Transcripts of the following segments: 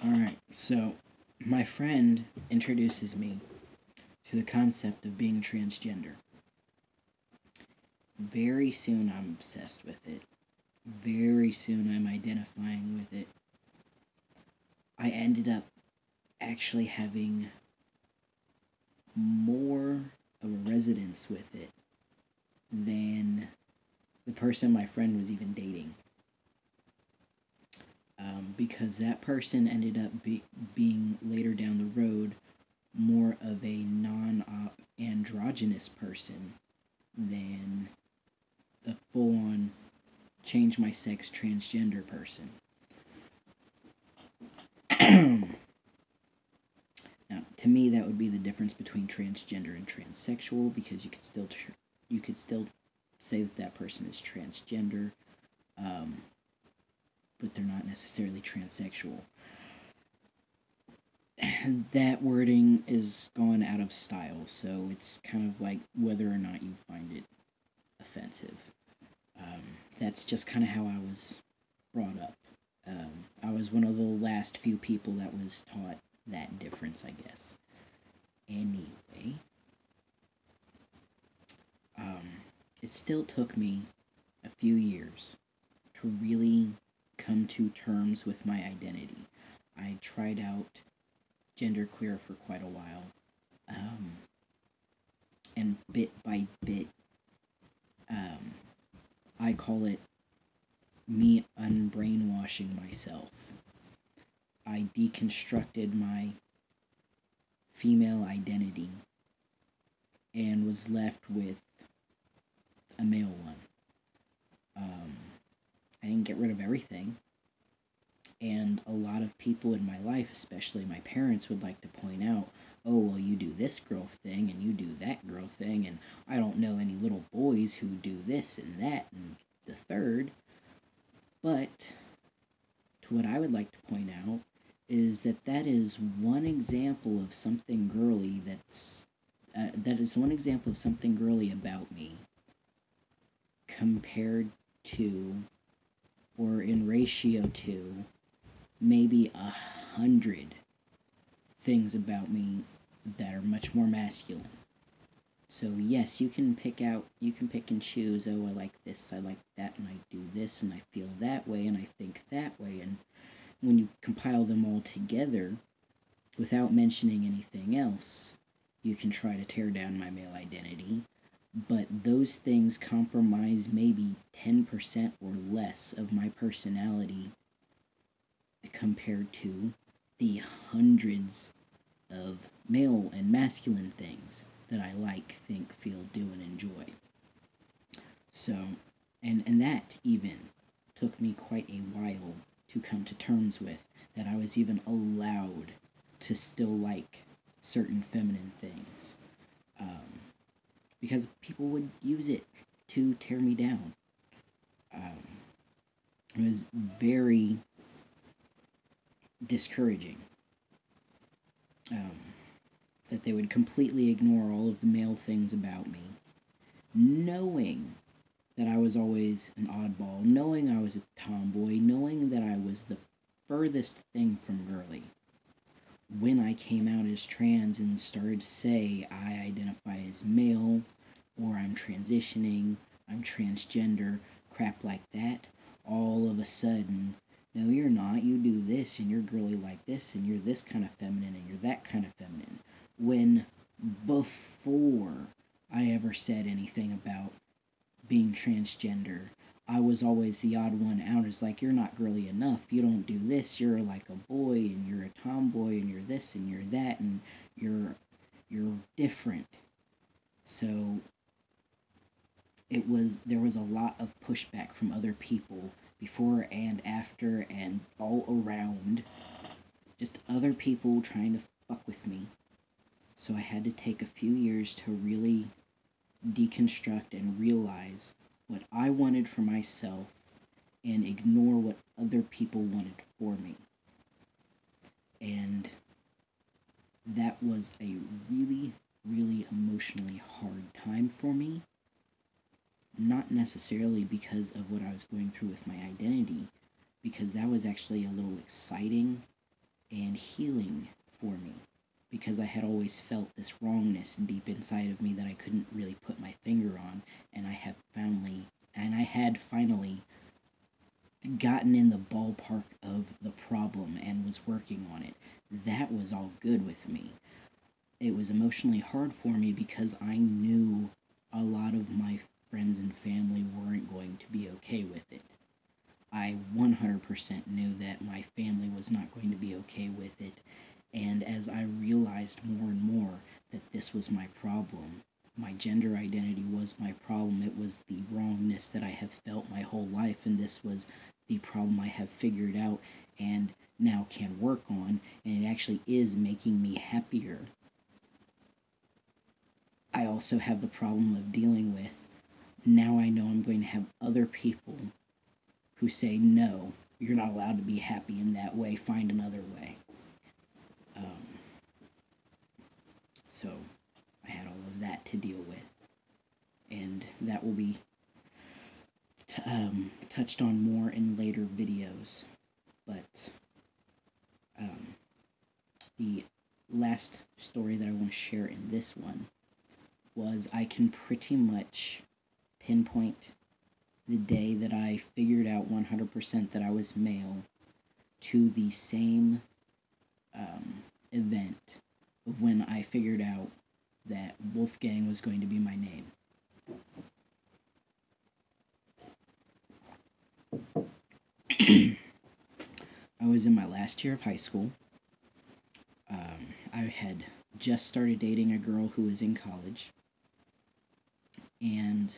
Alright, so my friend introduces me to the concept of being transgender. Very soon I'm obsessed with it. Very soon I'm identifying with it. I ended up actually having more of a resonance with it than the person my friend was even dating. Because that person ended up being later down the road more of a non-androgynous person than a full-on change my sex transgender person. Now, to me, that would be the difference between transgender and transsexual, because you could still say that person is transgender, but they're not necessarily transsexual. That wording is gone out of style, so it's kind of like whether or not you find it offensive. That's just kind of how I was brought up. I was one of the last few people that was taught that difference, I guess. Anyway, it still took me a few years to really come to terms with my identity. I tried out genderqueer for quite a while, and bit by bit, I call it me unbrainwashing myself. I deconstructed my female identity and was left with a male one. I didn't get rid of everything, and a lot of people in my life, especially my parents, would like to point out, oh, well, you do this girl thing, and you do that girl thing, and I don't know any little boys who do this and that and the third. But to what I would like to point out is that is one example of something girly that is one example of something girly about me compared to, or in ratio to, maybe 100 things about me that are much more masculine. So yes, you can pick and choose, oh, I like this, I like that, and I do this, and I feel that way, and I think that way, and when you compile them all together, without mentioning anything else, you can try to tear down my male identity, but those things compromise maybe 10% or less of my personality compared to the hundreds of male and masculine things that I like, think, feel, do, and enjoy. So, and that even took me quite a while to come to terms with, that I was even allowed to still like certain feminine things. Because people would use it to tear me down. It was very discouraging. That they would completely ignore all of the male things about me, knowing that I was always an oddball, knowing I was a tomboy, knowing that I was the furthest thing from girly. When I came out as trans and started to say I identify as male, or I'm transitioning, I'm transgender, crap like that, all of a sudden, no, you're not, you do this, and you're girly like this, and you're this kind of feminine, and you're that kind of feminine. When before I ever said anything about being transgender, I was always the odd one out. It's like, you're not girly enough, you don't do this, you're like a boy, and you're a tomboy, and you're this, and you're that, and you're different. So there was a lot of pushback from other people before and after and all around, just other people trying to fuck with me. So I had to take a few years to really deconstruct and realize what I wanted for myself and ignore what other people wanted for me. And that was a really, really emotionally hard time for me. Not necessarily because of what I was going through with my identity, because that was actually a little exciting and healing for me, because I had always felt this wrongness deep inside of me that I couldn't really put my finger on, and I had finally gotten in the ballpark of the problem and was working on it. That was all good with me. It was emotionally hard for me because I knew a lot of my friends and family weren't going to be okay with it. I 100% knew that my family was not going to be okay with it, and as I realized more and more that this was my problem, my gender identity was my problem, it was the wrongness that I have felt my whole life, and this was the problem I have figured out and now can work on, and it actually is making me happier. I also have the problem of dealing with, now I know I'm going to have other people who say, no, you're not allowed to be happy in that way, find another way. So I had all of that to deal with, and that will be touched on more in later videos. But the last story that I want to share in this one was I can pretty much pinpoint the day that I figured out 100% that I was male to the same event of when I figured out that Wolfgang was going to be my name. I was in my last year of high school. I had just started dating a girl who was in college, and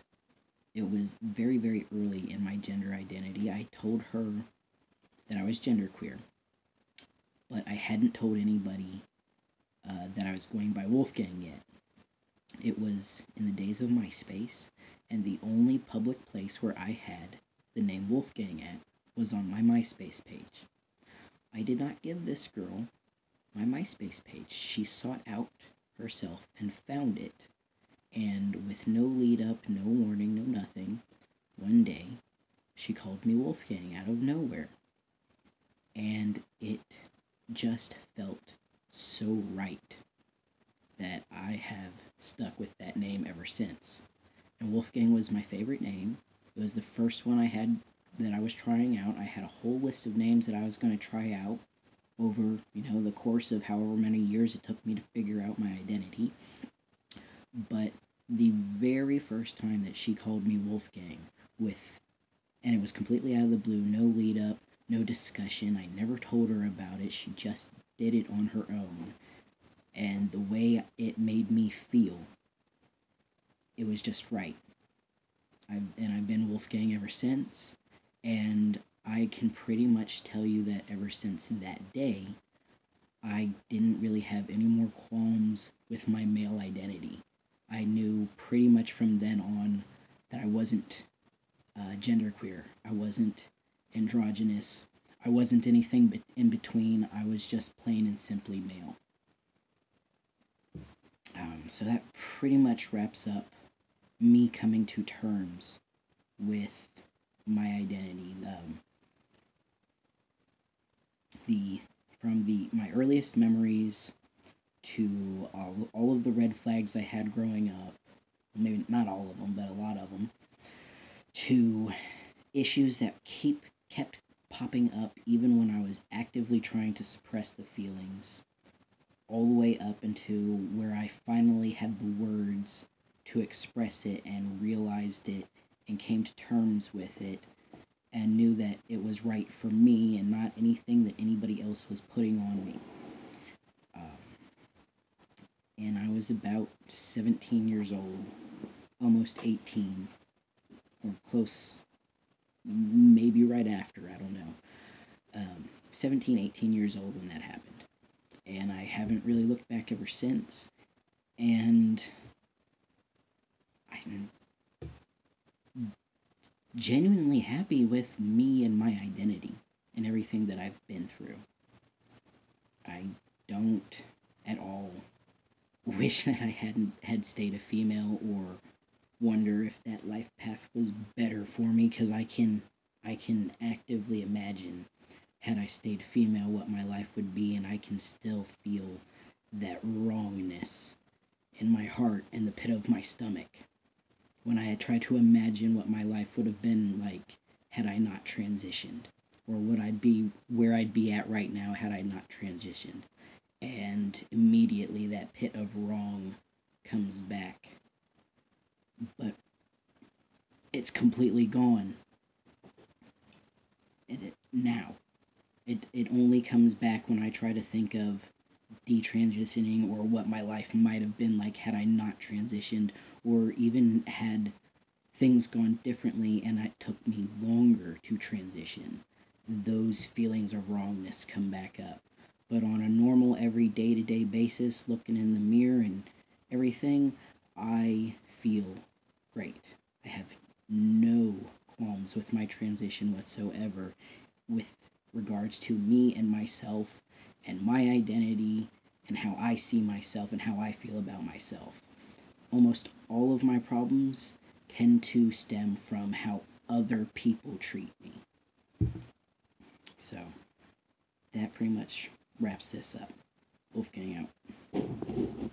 it was very, very early in my gender identity. I told her that I was genderqueer, but I hadn't told anybody that I was going by Wolfgang yet. It was in the days of MySpace, and the only public place where I had the name Wolfgang at was on my MySpace page. I did not give this girl my MySpace page. She sought out herself and found it, and with no lead up, no warning, no nothing, one day she called me Wolfgang out of nowhere, and it just felt so right that I have stuck with that name ever since. And Wolfgang was my favorite name. It was the first one I had that I was trying out. I had a whole list of names that I was going to try out over, the course of however many years it took me to figure out my identity. But the very first time that she called me Wolfgang, and it was completely out of the blue, no lead up, no discussion, I never told her about it, she just did it on her own, and the way it made me feel, it was just right. I've been Wolfgang ever since, and I can pretty much tell you that ever since that day, I didn't really have any more qualms with my male identity. I knew pretty much from then on that I wasn't genderqueer. I wasn't androgynous. I wasn't anything in between. I was just plain and simply male. So that pretty much wraps up me coming to terms with my identity. From my earliest memories to all of the red flags I had growing up, maybe not all of them, but a lot of them, to issues that kept popping up even when I was actively trying to suppress the feelings, all the way up into where I finally had the words to express it and realized it and came to terms with it and knew that it was right for me and not anything that anybody else was putting on me. And I was about 17 years old, almost 18, or close, maybe right after, I don't know. 17, 18 years old when that happened. And I haven't really looked back ever since. And I'm genuinely happy with me and my identity and everything that I've been through. I don't at all wish that I had stayed a female or wonder if that life path was better for me, because I can actively imagine had I stayed female what my life would be, and I can still feel that wrongness in my heart and the pit of my stomach when I had tried to imagine what my life would have been like had I not transitioned, or would I be where I'd be at right now had I not transitioned. And immediately that pit of wrong comes back. But it's completely gone. Now. It only comes back when I try to think of detransitioning or what my life might have been like had I not transitioned, or even had things gone differently and it took me longer to transition. Those feelings of wrongness come back up. But on a normal, every day-to-day basis, looking in the mirror and everything, I feel great. I have no qualms with my transition whatsoever with regards to me and myself and my identity and how I see myself and how I feel about myself. Almost all of my problems tend to stem from how other people treat me. So, that pretty much wraps this up. Wolfgang out.